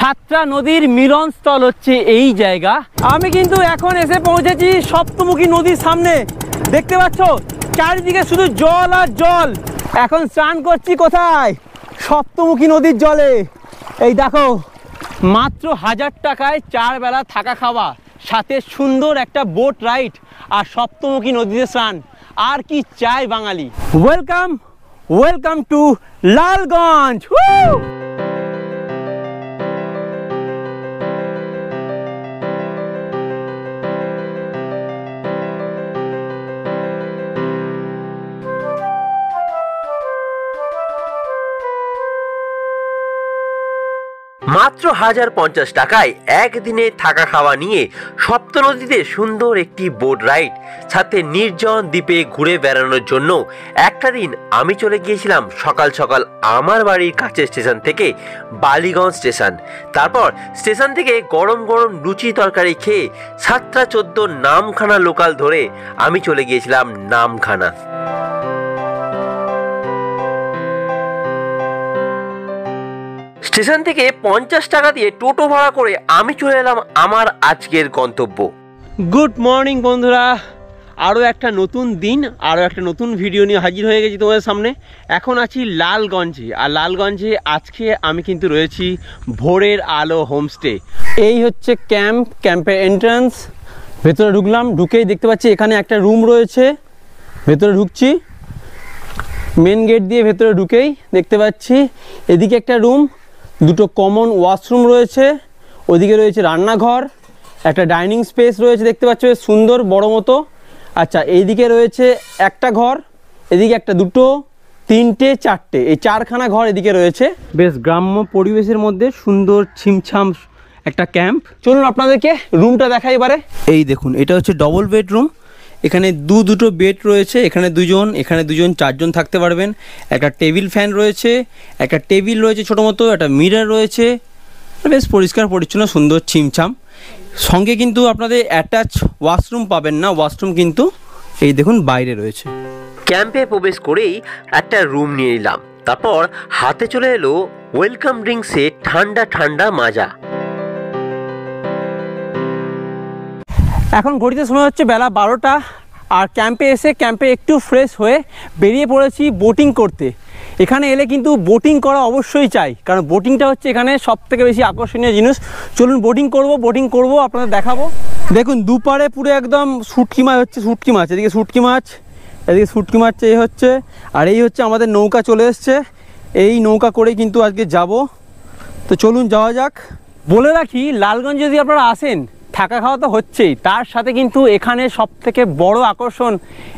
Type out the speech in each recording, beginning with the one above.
সাতটা নদীর মিলনস্থল হচ্ছে এই জায়গা। আমি কিন্তু এখন এসে পৌঁছেছি সপ্তমুখী নদীর সামনে। দেখতে পাচ্ছ চারিদিকে শুধু জল আর জল। এখন স্নান করছি কোথায়? সপ্তমুখী নদীর জলে। এই দেখো, মাত্র 1000 টাকায় 4 বেলা থাকা খাওয়া, সাথে সুন্দর একটা বোট রাইড আর সপ্তমুখী নদীতে স্নান। আর কি চাই Bangali. Welcome welcome to Lalganj. মাত্র 1050 টাকায় একদিনে থাকা খাওয়া নিয়ে সপ্তনদীতে সুন্দর একটি বোট রাইড, সাথে নির্জন দ্বীপে ঘুরে বেড়ানোর জন্য একটা দিন আমি চলে গিয়েছিলাম সকাল সকাল আমার বাড়ির কাছে স্টেশন থেকে বালিগঞ্জ স্টেশন। তারপর স্টেশন থেকে গরম গরম লুচি তরকারি খেয়ে 7টা-14 নামখানা লোকাল ধরে আমি চলে গিয়েছিলাম নামখানা। স্টেশন থেকে 50 টাকা দিয়ে টোটো ভাড়া করে আমি চলে এলাম আমার আজকের গন্তব্য। গুড মর্নিং বন্ধুরা, আরও একটা নতুন দিন, আরও একটা নতুন ভিডিও নিয়ে হাজির হয়ে গেছি তোমাদের সামনে। এখন আছি লালগঞ্জে, আর লালগঞ্জে আজকে আমি কিন্তু রয়েছি ভোরের আলো হোমস্টে। এই হচ্ছে ক্যাম্পের এন্ট্রান্স। ভেতরে ঢুকলাম, ঢুকেই দেখতে পাচ্ছি এখানে একটা রুম রয়েছে। ভেতরে ঢুকছি, মেন গেট দিয়ে ভেতরে ঢুকেই দেখতে পাচ্ছি এদিকে একটা রুম, দুটো কমন ওয়াশরুম রয়েছে, ওদিকে রয়েছে রান্নাঘর, একটা ডাইনিং স্পেস রয়েছে দেখতে পাচ্ছ সুন্দর বড় মতো। আচ্ছা, এইদিকে রয়েছে একটা ঘর, এদিকে একটা, দুটো, তিনটে, চারটে, এই 4খানা ঘর এদিকে রয়েছে। বেশ গ্রাম্য পরিবেশের মধ্যে সুন্দর ছিমছাম একটা ক্যাম্প। চলুন আপনাদেরকে রুমটা দেখাই এবারে। এই দেখুন, এটা হচ্ছে ডবল বেডরুম। এখানে দুটো বেড রয়েছে, এখানে দুজন, এখানে দুজন, 4জন থাকতে পারবেন। একটা টেবিল ফ্যান রয়েছে, একটা টেবিল রয়েছে ছোটো মতো, একটা মিরর রয়েছে। বেশ পরিষ্কার পরিচ্ছন্ন, সুন্দর ছিমছাম। সঙ্গে কিন্তু আপনাদের অ্যাটাচ ওয়াশরুম পাবেন না, ওয়াশরুম কিন্তু এই দেখুন বাইরে রয়েছে। ক্যাম্পে প্রবেশ করেই একটা রুম নিয়ে নিলাম। তারপর হাতে চলে এলো ওয়েলকাম ড্রিঙ্কসে ঠান্ডা ঠান্ডা মাজা। এখন ঘড়িতে সময় হচ্ছে বেলা 12টা, আর ক্যাম্পে এসে ক্যাম্পে একটু ফ্রেশ হয়ে বেরিয়ে পড়েছি বোটিং করতে। এখানে এলে কিন্তু বোটিং করা অবশ্যই চাই, কারণ বোটিংটা হচ্ছে এখানে সবথেকে বেশি আকর্ষণীয় জিনিস। চলুন বোটিং করব, আপনাদের দেখাবো। দেখুন দুপারে পুরো একদম শুটকি মাছ হচ্ছে, শুটকি মাছ, এদিকে শুটকি মাছ, এদিকে শুটকি মাছ এই হচ্ছে। আর এই হচ্ছে আমাদের নৌকা চলে এসছে, এই নৌকা করেই কিন্তু আজকে যাব। তো চলুন যাওয়া যাক। বলে রাখি, লালগঞ্জ যদি আপনারা আসেন, থাকা খাওয়া তো হচ্ছেই, তার সাথে কিন্তু এখানে সবথেকে বড় আকর্ষণ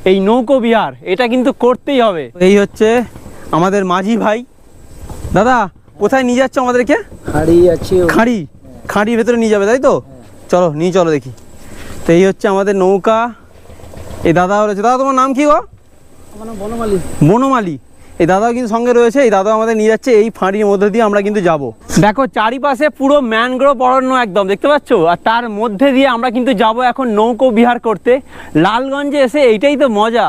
এই নৌকো বিহার, এটা কিন্তু করতেই হবে। এই হচ্ছে আমাদের মাঝি ভাই। দাদা কোথায় নিয়ে যাচ্ছ আমাদেরকে? খাড়ি আছে, খাড়ির ভেতরে নিয়ে যাবে, তাই তো? চলো নিয়ে চলো দেখি। তো এই হচ্ছে আমাদের নৌকা। এই দাদা রয়েছে। দাদা তোমার নাম কি গো? আমার নাম বনমালী। বনমালী। এই দাদাও কিন্তু সঙ্গে রয়েছে, এই দাদাও আমাদের নিয়ে যাচ্ছে। এই ফাঁড়ির মধ্যে দিয়ে আমরা কিন্তু যাব। দেখো চারিপাশে পুরো ম্যানগ্রোভ অরণ্য একদম দেখতে পাচ্ছ, আর তার মধ্যে দিয়ে আমরা কিন্তু যাব এখন নৌকো বিহার করতে। লালগঞ্জে এসে এইটাই তো মজা।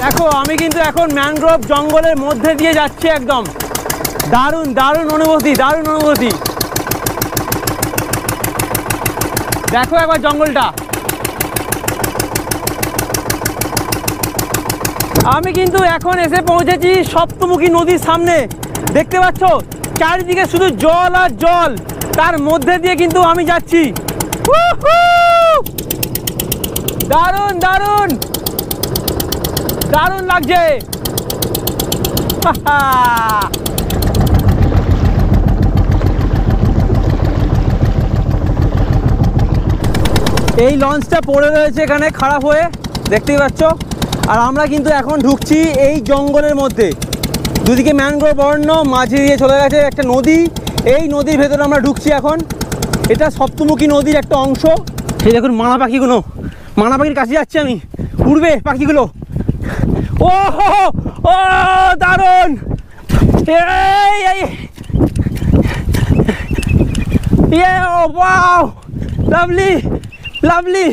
দেখো আমি কিন্তু এখন ম্যানগ্রোভ জঙ্গলের মধ্যে দিয়ে যাচ্ছি একদম। দারুণ দারুণ অনুভূতি, দারুণ অনুভূতি। দেখো একবার জঙ্গলটা। আমি কিন্তু এখন এসে পৌঁছেছি সপ্তমুখী নদীর সামনে। দেখতে পাচ্ছ চারিদিকে শুধু জল আর জল, তার মধ্যে দিয়ে কিন্তু আমি যাচ্ছি। দারুণ দারুণ দারুণ লাগছে। এই লঞ্চটা পড়ে রয়েছে এখানে খারাপ হয়ে, দেখতেই পাচ্ছ। আর আমরা কিন্তু এখন ঢুকছি এই জঙ্গলের মধ্যে। দুদিকে ম্যানগ্রোভ অরণ্য, মাঝে দিয়ে চলে গেছে একটা নদী। এই নদীর ভেতরে আমরা ঢুকছি এখন। এটা সপ্তমুখী নদীর একটা অংশ। এই দেখুন মানা পাখিগুলো, মানা পাখির কাছে যাচ্ছি আমি। উড়বে পাখিগুলো। ও ও দারুণ! Wow, lovely lovely.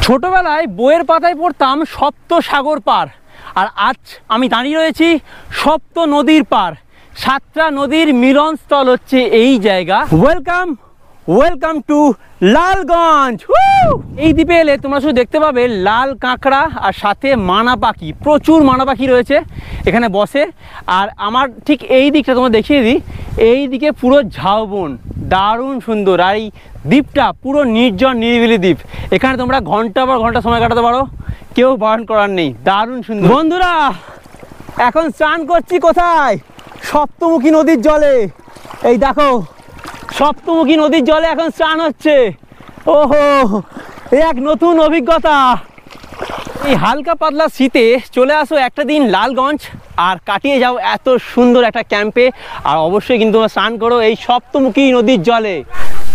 ছোটবেলায় বইয়ের পাতায় পড়তাম সপ্ত সাগর পার, আর আজ আমি দাঁড়িয়ে রয়েছি সপ্ত নদীর পার। সাতটা নদীর মিলনস্থল হচ্ছে এই জায়গা। Welcome to Lalganj. এই দ্বীপে এলে তোমরা শুধু দেখতে পাবে লাল কাঁকড়া আর সাথে মানা পাখি, প্রচুর মানা পাখি রয়েছে এখানে বসে। আর আমার ঠিক এই দিকটা তোমরা দেখিয়ে দিই, এই দিকে পুরো ঝাউবন, দারুণ সুন্দর। আর এই দ্বীপটা পুরো নির্জন নিরিবিলি দ্বীপ, এখানে তোমরা ঘন্টা পর ঘন্টা সময় কাটাতে পারো, কেউ বারণ করার নেই। দারুণ সুন্দর। বন্ধুরা এখন স্নান করছি কোথায়? সপ্তমুখী নদীর জলে। এই দেখো সপ্তমুখী নদীর জলে এখন স্নান হচ্ছে। ওহো, এক নতুন অভিজ্ঞতা। এই হালকা পাতলা শীতে চলে আসো একটা দিন লালগঞ্জ আর কাটিয়ে যাও এত সুন্দর একটা ক্যাম্পে। আর অবশ্যই কিন্তু তোমরা স্নান করো এই সপ্তমুখী নদীর জলে।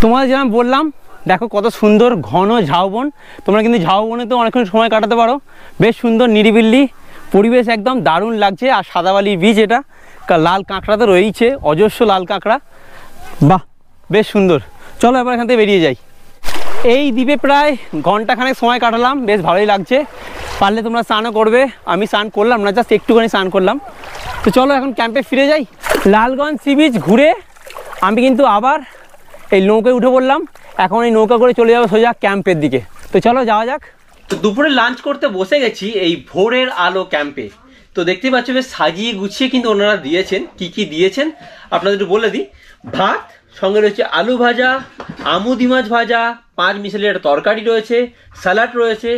তোমাদের যেরকম বললাম, দেখো কত সুন্দর ঘন ঝাউবন। তোমরা কিন্তু ঝাউবনে তো অনেকক্ষণ সময় কাটাতে পারো। বেশ সুন্দর নিরিবিলি পরিবেশ, একদম দারুণ লাগছে। আর সাদাবালির বীজ, এটা লাল কাঁকড়া তো রয়েছে, অজস্র লাল কাঁকড়া। বাহ, বেশ সুন্দর। চলো এবার এখান থেকে বেরিয়ে যাই। এই দ্বীপে প্রায় ঘন্টাখানেক সময় কাটালাম, বেশ ভালোই লাগছে। পারলে তোমরা স্নানও করবে, আমি স্নান করলাম না, জাস্ট একটুখানি স্নান করলাম। তো চলো এখন ক্যাম্পে ফিরে যাই। লালগঞ্জ সি বিচ ঘুরে আমি কিন্তু আবার এই নৌকায় উঠে পড়লাম। এখন এই নৌকা করে চলে যাবো সোজা ক্যাম্পের দিকে। তো চলো যাওয়া যাক। তো দুপুরে লাঞ্চ করতে বসে গেছি এই ভোরের আলো ক্যাম্পে। তো দেখতে পাচ্ছ বেশ সাজিয়ে গুছিয়ে কিন্তু ওনারা দিয়েছেন। কি কি দিয়েছেন আপনাদের একটু বলে দিই। ভাত, সঙ্গে রয়েছে আলু ভাজা, আমুদি মাছ ভাজা, 5 মিশালের একটা তরকারি রয়েছে, স্যালাড রয়েছে,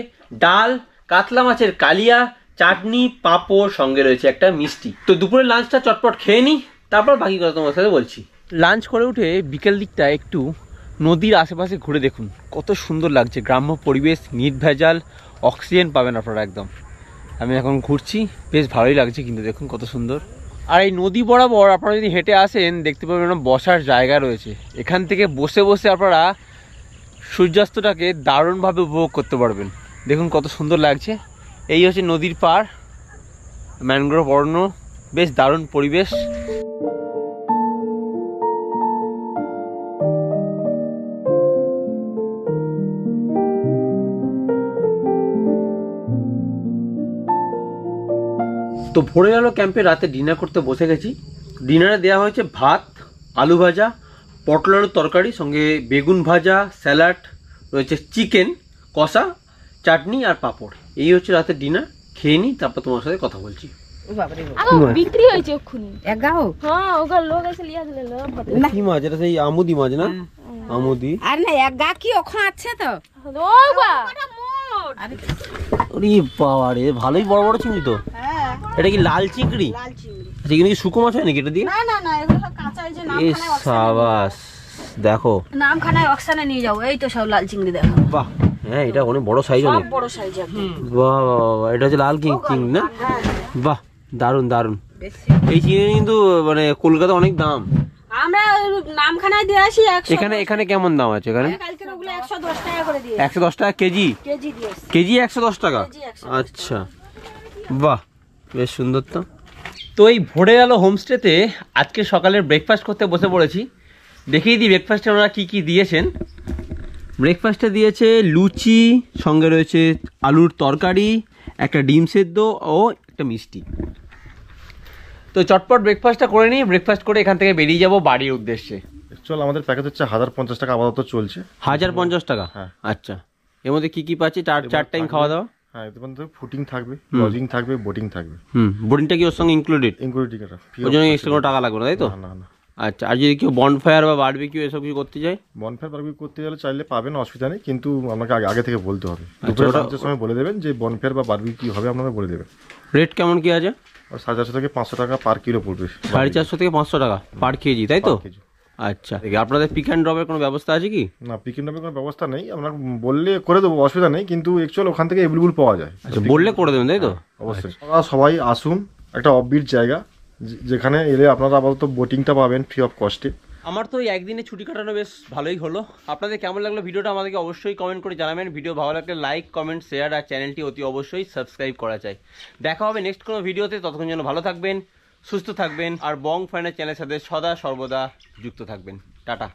ডাল, কাতলা মাছের কালিয়া, চাটনি, পাঁপড়, সঙ্গে রয়েছে একটা মিষ্টি। তো দুপুরের লাঞ্চটা চটপট খেয়ে নিই, তারপর বাকি কথা তোমার সাথে বলছি। লাঞ্চ করে উঠে বিকেল দিকটা একটু নদীর আশেপাশে ঘুরে দেখুন, কত সুন্দর লাগছে। গ্রাম্য পরিবেশ, নির্ভেজাল, অক্সিজেন পাবেন আপনারা একদম। আমি এখন ঘুরছি, বেশ ভালোই লাগছে কিন্তু দেখুন কত সুন্দর। আর এই নদী বরাবর আপনারা যদি হেঁটে আসেন দেখতে পাবেন বসার জায়গা রয়েছে। এখান থেকে বসে বসে আপনারা সূর্যাস্তটাকে দারুণভাবে উপভোগ করতে পারবেন। দেখুন কত সুন্দর লাগছে। এই হচ্ছে নদীর পাড়, ম্যানগ্রোভ অরণ্য, বেশ দারুণ পরিবেশ। তো ভোরে গেল ক্যাম্পে, রাতে ডিনার করতে বসে গেছি। ডিনারে দেওয়া হয়েছে ভাত, আলু ভাজা, পটল আলুর তরকারি, সঙ্গে বেগুন ভাজা, স্যালাড রয়েছে, চিকেন কষা, চাটনি আর পাঁপড়। এই হচ্ছে রাতের ডিনার। খেয়ে নিই, তারপর তোমার সাথে কথা বলছি। বিক্রি হয়েছে ওখানে এগাও। হ্যাঁ, ওখানে লোক এসে লিয়া দিলে লোক। কি মাছ এটা? সেই আমুদি মাছ না? আমুদি। আর না এগা কি ওখানে আছে তো? ও বাবা, ওরে বাবা রে, ভালোই বড় বড় চিংড়ি তো। এটা কি লাল চিংড়ি? লাল চিংড়ি। আচ্ছা, এখানে কি শুকো মাছ হয় নাকি এটা দিয়ে? না না না, এগুলো সব কাঁচা। এই যে নামখানায় সাবাস, দেখো নামখানায় অক্সানে নিয়ে যাও। এই তো সব লাল চিংড়ি দেখো। বাহ, হ্যাঁ এটা অনেক বড় সাইজ, অনেক বড় সাইজ একদম। বাহ বাহ, এটা হচ্ছে লাল চিংড়ি না? বাহ, দারুন দারুন। এই চিংড়ি কিন্তু মানে কলকাতা অনেক দাম। আমরা নামখানায় দিয়ে আসি 100। এখানে এখানে কেমন দাম আছে? এখানে কালকে ওগুলো 110 টাকা করে দিয়ে। 110 টাকা কেজি? কেজি দিয়ে। কেজি 110 টাকা? আচ্ছা, বাহ, বেশ সুন্দর। তো এই ভোরে গেল হোমস্টেতে আজকে সকালের ব্রেকফাস্ট করতে বসে পড়েছি। দেখিয়ে দিই ব্রেকফাস্টে ওরা কী কী দিয়েছেন। ব্রেকফাস্টে দিয়েছে লুচি, সঙ্গে রয়েছে আলুর তরকারি, একটা ডিম সেদ্ধ ও একটা মিষ্টি। তো চটপট ব্রেকফাস্টটা করে নিই। ব্রেকফাস্ট করে এখান থেকে বেরিয়ে যাব বাড়ির উদ্দেশ্যে। অ্যাকচুয়াল আমাদের প্যাকেজ হচ্ছে 1050 টাকা আপাতত চলছে। 1050 টাকা? হ্যাঁ। আচ্ছা, এর মধ্যে কি কি পাচ্ছি? চার টাইম খাওয়া দাওয়া? হ্যাঁ, এর মধ্যে ফুটিং থাকবে, লজিং থাকবে, বোটিং থাকবে। বোটিংটা কি ওর সঙ্গে ইনক্লুডেড? ইনক্লুডিং এটা। ওর জন্য এক্সট্রা কোনো টাকা লাগবে না, তাই তো? না না। আচ্ছা, আর যদি কেউ বনফায়ার বা বারবিকিউ এসব কিছু করতে চায়? বনফায়ার বারবিকিউ করতে গেলে চাইলে পাবেন, অসুবিধা নেই, কিন্তু আপনাকে আগে থেকে বলতে হবে। আচ্ছা, দুপুরে লাঞ্চের সময় বলে দেবেন যে বনফায়ার বা বারবিকিউ হবে, আপনারা বলে দেবেন। রেট কেমন কি আছে? 450 থেকে 500 টাকা পার কিলো পড়বে। 450 থেকে 500 টাকা পার কেজি, তাই তো? আচ্ছা, আপনাদের পিক অ্যান্ড ড্রপের কোনো ব্যবস্থা আছে কি? না, পিক অ্যান্ড ড্রপের কোনো ব্যবস্থা নেই। আমরা বললে করে দেবো, অসুবিধা নেই, কিন্তু অ্যাকচুয়ালি ওখান থেকে অ্যাভেলেবল পাওয়া যায়। আচ্ছা, বললে করে দেবেন, তাই তো? অবশ্যই। সবাই আসুন, একটা অফবিট জায়গা, যেখানে এলে আপনারা আপাতত বোটিংটা পাবেন ফ্রি অফ কস্টে। আমার তো এই একদিনে ছুটি কাটানো বেশ ভালোই হলো। আপনাদের কেমন লাগলো ভিডিওটা আমাদেরকে অবশ্যই কমেন্ট করে জানাবেন। ভিডিও ভালো লাগলে লাইক, কমেন্ট, শেয়ার আর চ্যানেলটি অতি অবশ্যই সাবস্ক্রাইব করা চাই। দেখা হবে নেক্সট কোনো ভিডিওতে। ততক্ষণ যেন ভালো থাকবেন, সুস্থ থাকবেন আর বং ফাইনাল চ্যানেলের সাথে সদা সর্বদা যুক্ত থাকবেন। টাটা।